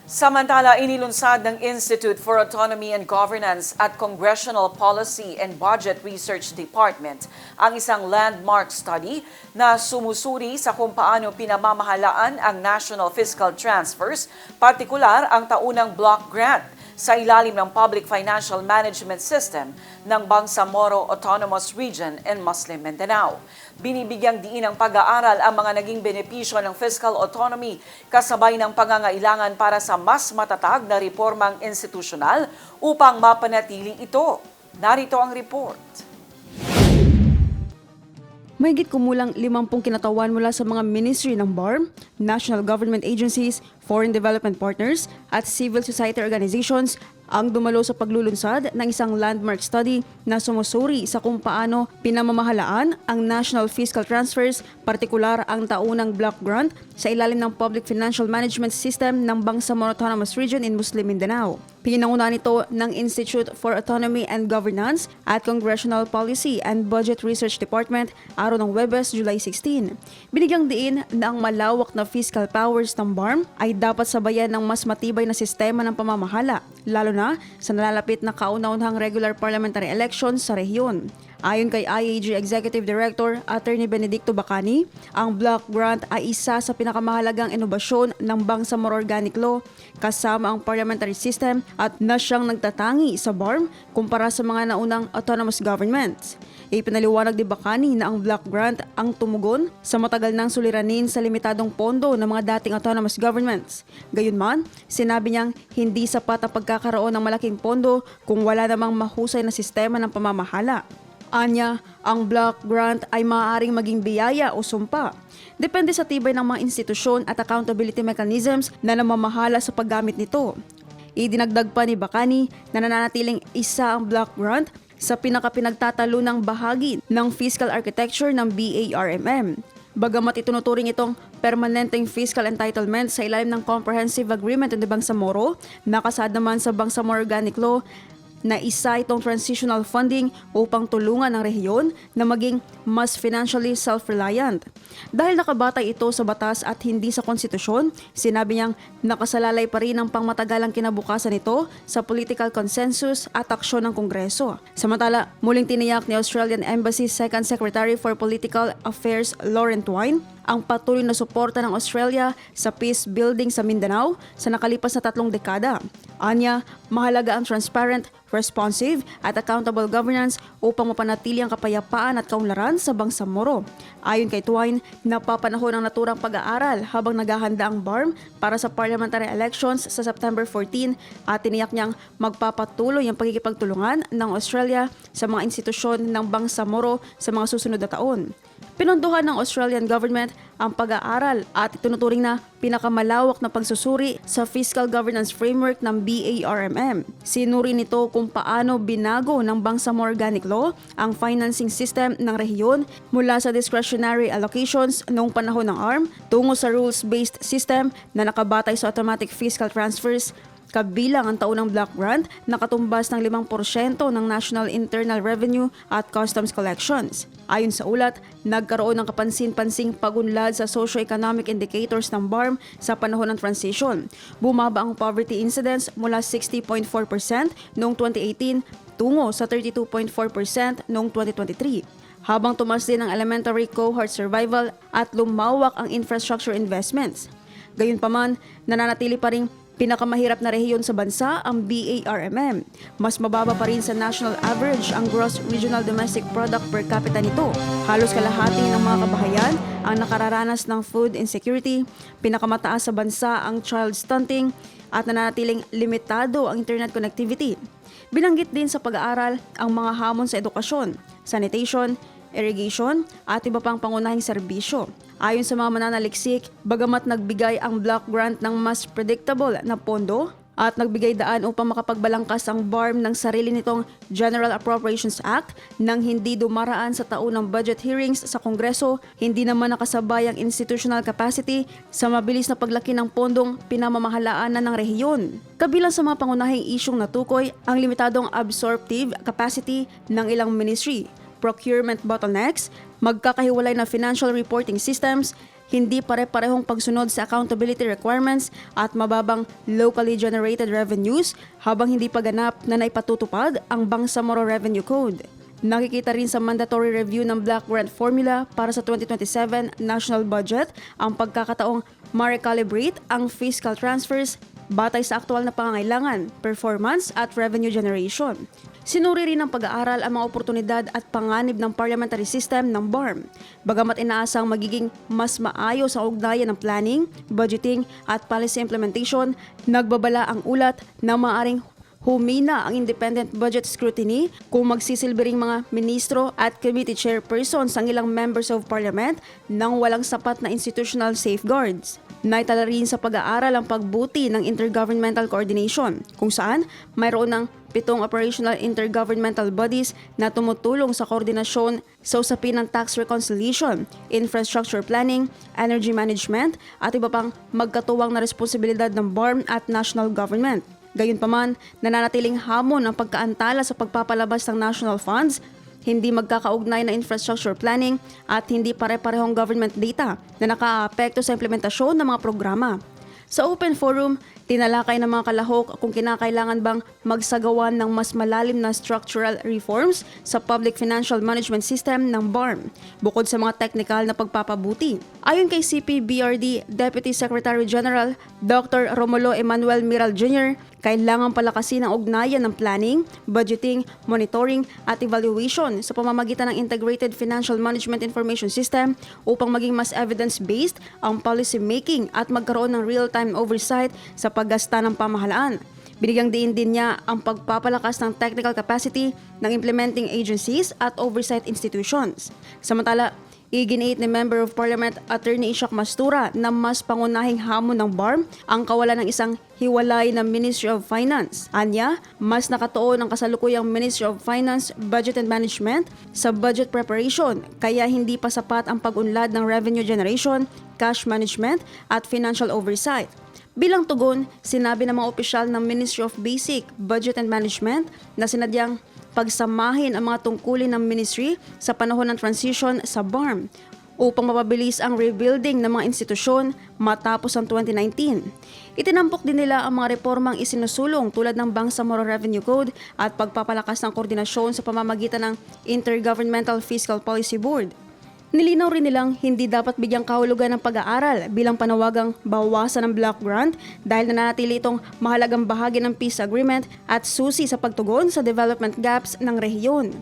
Samantala, inilunsad ng Institute for Autonomy and Governance at Congressional Policy and Budget Research Department ang isang landmark study na sumusuri sa kung paano pinamamahalaan ang national fiscal transfers, partikular ang taunang block grant sa ilalim ng Public Financial Management System ng Bangsamoro Autonomous Region in Muslim Mindanao. Binibigyang diin ng pag-aaral ang mga naging benepisyo ng fiscal autonomy kasabay ng pangangailangan para sa mas matatag na reformang institusyonal upang mapanatili ito. Narito ang report. Mahigit kumulang 50 kinatawan mula sa mga ministry ng BARM, national government agencies, foreign development partners at civil society organizations ang dumalo sa paglulunsad ng isang landmark study na sumusuri sa kung paano pinamamahalaan ang national fiscal transfers, partikular ang taunang block grant sa ilalim ng Public Financial Management System ng Bangsamoro Autonomous Region in Muslim Mindanao. Pinangunahan ito ng Institute for Autonomy and Governance at Congressional Policy and Budget Research Department araw ng Huwebes, July 16. Binigyang diin na ang malawak na fiscal powers ng BARM ay dapat sabayan ng mas matibay na sistema ng pamamahala, lalo na sa nalalapit na kauna-unahang regular parliamentary elections sa rehiyon. Ayon kay IAG Executive Director Attorney Benedicto Bacani, ang block grant ay isa sa pinakamahalagang inobasyon ng Bangsamoro Organic Law kasama ang parliamentary system at na siyang nagtatangi sa BARM kumpara sa mga naunang autonomous governments. Ipinaliwanag ni Bacani na ang block grant ang tumugon sa matagal ng suliranin sa limitadong pondo ng mga dating autonomous governments. Gayunman, sinabi niyang hindi sapat ang pagkakaroon ng malaking pondo kung wala namang mahusay na sistema ng pamamahala. Anya, ang block grant ay maaaring maging biyaya o sumpa. Depende sa tibay ng mga institusyon at accountability mechanisms na namamahala sa paggamit nito. Idinagdag pa ni Bacani na nananatiling isa ang block grant sa pinagtatalunang bahagi ng fiscal architecture ng BARMM. Bagamat itunuturing itong permanenteng fiscal entitlement sa ilalim ng Comprehensive Agreement on the Bangsamoro, nakasad naman sa Bangsamoro Organic Law na isa itong transitional funding upang tulungan ang rehiyon na maging mas financially self-reliant. Dahil nakabatay ito sa batas at hindi sa konstitusyon, sinabi niyang nakasalalay pa rin ang pangmatagalang kinabukasan nito sa political consensus at aksyon ng Kongreso. Samantala, muling tiniyak ni Australian Embassy Second Secretary for Political Affairs Lauren Twine ang patuloy na suporta ng Australia sa peace building sa Mindanao sa nakalipas na 3 dekada. Anya, mahalaga ang transparent, responsive at accountable governance upang mapanatili ang kapayapaan at kaunlaran sa Bangsamoro. Ayon kay Twine, napapanahon ang naturang pag-aaral habang naghahanda ang BARM para sa parliamentary elections sa September 14 at tiniyak niyang magpapatuloy ang pagkikipagtulungan ng Australia sa mga institusyon ng Bangsamoro sa mga susunod na taon. Pinunduhan ng Australian government ang pag-aaral at itunuturing na pinakamalawak na pagsusuri sa fiscal governance framework ng BARMM. Sinuri nito kung paano binago ng Bangsamoro Organic Law ang financing system ng rehiyon mula sa discretionary allocations noong panahon ng ARM tungo sa rules-based system na nakabatay sa automatic fiscal transfers, kabilang ang taunang block grant na katumbas ng 5% ng National Internal Revenue at Customs Collections. Ayon sa ulat, nagkaroon ng kapansin-pansing pagunlad sa socio-economic indicators ng BARM sa panahon ng transition. Bumaba ang poverty incidence mula 60.4% noong 2018 tungo sa 32.4% noong 2023. Habang tumaas din ang elementary cohort survival at lumawak ang infrastructure investments. Gayunpaman, nananatili pa ring pinakamahirap na rehiyon sa bansa ang BARMM. Mas mababa pa rin sa national average ang gross regional domestic product per capita nito. Halos kalahati ng mga kabahayan ang nakararanas ng food insecurity, pinakamataas sa bansa ang child stunting at nananatiling limitado ang internet connectivity. Binanggit din sa pag-aaral ang mga hamon sa edukasyon, sanitation, irrigation at iba pang pangunahing serbisyo. Ayon sa mga mananaliksik, bagamat nagbigay ang block grant ng mas predictable na pondo at nagbigay daan upang makapagbalangkas ang BARM ng sarili nitong General Appropriations Act nang hindi dumaraan sa taunang budget hearings sa Kongreso, hindi naman nakasabay ang institutional capacity sa mabilis na paglaki ng pondong pinamamahalaanan ng rehiyon. Kabilang sa mga pangunahing isyong natukoy ang limitadong absorptive capacity ng ilang ministry, procurement bottlenecks, magkakahiwalay na financial reporting systems, hindi pare-parehong pagsunod sa accountability requirements at mababang locally generated revenues habang hindi pa ganap na naipatutupad ang Bangsamoro Revenue Code. Nakikita rin sa mandatory review ng Block Grant Formula para sa 2027 national budget ang pagkakataong ma-recalibrate ang fiscal transfers batay sa aktual na pangangailangan, performance at revenue generation. Sinuri rin ng pag-aaral ang mga oportunidad at panganib ng parliamentary system ng BARM. Bagamat inaasang magiging mas maayos ang ugnayan ng planning, budgeting at policy implementation, nagbabala ang ulat na maaring humina ang independent budget scrutiny kung magsisilbi ring mga ministro at committee chairpersons ang ilang members of parliament nang walang sapat na institutional safeguards. Naitala rin sa pag-aaral ang pagbuti ng intergovernmental coordination, kung saan mayroon ng 7 operational intergovernmental bodies na tumutulong sa koordinasyon sa usapin ng tax reconciliation, infrastructure planning, energy management at iba pang magkatuwang na responsibilidad ng BARM at national government. Gayunpaman, nananatiling hamon ang pagkaantala sa pagpapalabas ng national funds, hindi magkakaugnay na infrastructure planning at hindi pare-parehong government data na nakaapekto sa implementasyon ng mga programa. Sa open forum, tinalakay ng mga kalahok kung kinakailangan bang magsagawan ng mas malalim na structural reforms sa public financial management system ng BARM, bukod sa mga technical na pagpapabuti. Ayon kay CPBRD Deputy Secretary General Dr. Romulo Emmanuel Miral Jr., kailangan palakasin ang ugnayan ng planning, budgeting, monitoring at evaluation sa pamamagitan ng Integrated Financial Management Information System upang maging mas evidence-based ang policy making at magkaroon ng real-time oversight sa paggasta ng pamahalaan. Binigyang diin din niya ang pagpapalakas ng technical capacity ng implementing agencies at oversight institutions. Samantala, iginiit ni Member of Parliament Attorney Ishak Mastura na mas pangunahing hamon ng BARM ang kawalan ng isang hiwalay na Ministry of Finance. Anya, mas nakatuon ang kasalukuyang Ministry of Finance, Budget and Management sa budget preparation, kaya hindi pa sapat ang pag-unlad ng revenue generation, cash management at financial oversight. Bilang tugon, sinabi ng mga opisyal ng Ministry of Basic, Budget and Management na sinadyang pagsamahin ang mga tungkulin ng ministry sa panahon ng transition sa BARM upang mapabilis ang rebuilding ng mga institusyon matapos ang 2019. Itinampok din nila ang mga reformang isinusulong tulad ng Bangsamoro Revenue Code at pagpapalakas ng koordinasyon sa pamamagitan ng Intergovernmental Fiscal Policy Board. Nilinaw rin nilang hindi dapat bigyang kahulugan ng pag-aaral bilang panawagang bawasan ng block grant dahil nananatili itong mahalagang bahagi ng peace agreement at susi sa pagtugon sa development gaps ng rehiyon.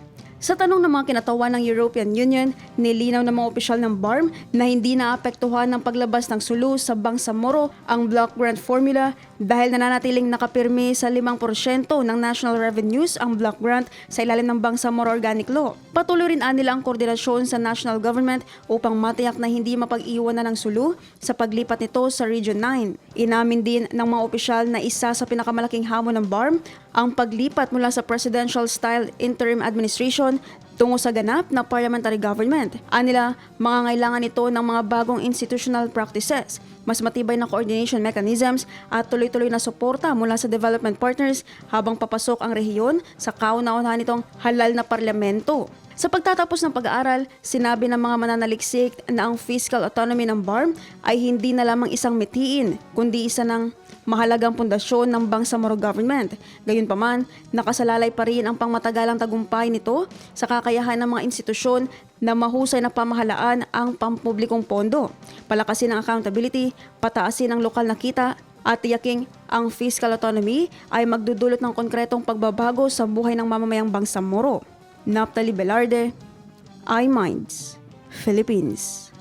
Sa tanong ng mga kinatawan ng European Union, nilinaw ng mga opisyal ng BARM na hindi naapektuhan ng paglabas ng sulu sa Bangsamoro ang block grant formula dahil nananatiling nakapirmi sa 5% ng national revenues ang block grant sa ilalim ng Bangsamoro Organic Law. Patuloy rin nila ang koordinasyon sa national government upang matiyak na hindi mapag-iwanan ng sulu sa paglipat nito sa Region 9. Inamin din ng mga opisyal na isa sa pinakamalaking hamon ng BARM ang paglipat mula sa presidential-style interim administration tungo sa ganap na parliamentary government. Anila, mangangailangan ito ng mga bagong institutional practices, mas matibay na coordination mechanisms at tuloy-tuloy na suporta mula sa development partners habang papasok ang rehiyon sa kauna-unahan nitong halal na parlamento. Sa pagtatapos ng pag-aaral, sinabi ng mga mananaliksik na ang fiscal autonomy ng BARM ay hindi na lamang isang mithiin, kundi isa ng mahalagang pundasyon ng Bangsamoro government. Gayunpaman, nakasalalay pa rin ang pangmatagalang tagumpay nito sa kakayahan ng mga institusyon na mahusay na pamahalaan ang pampublikong pondo, palakasin ang accountability, pataasin ang lokal na kita, at tiyaking ang fiscal autonomy ay magdudulot ng konkretong pagbabago sa buhay ng mamamayang Bangsamoro. Naphtali Velarde, iMinds, Philippines.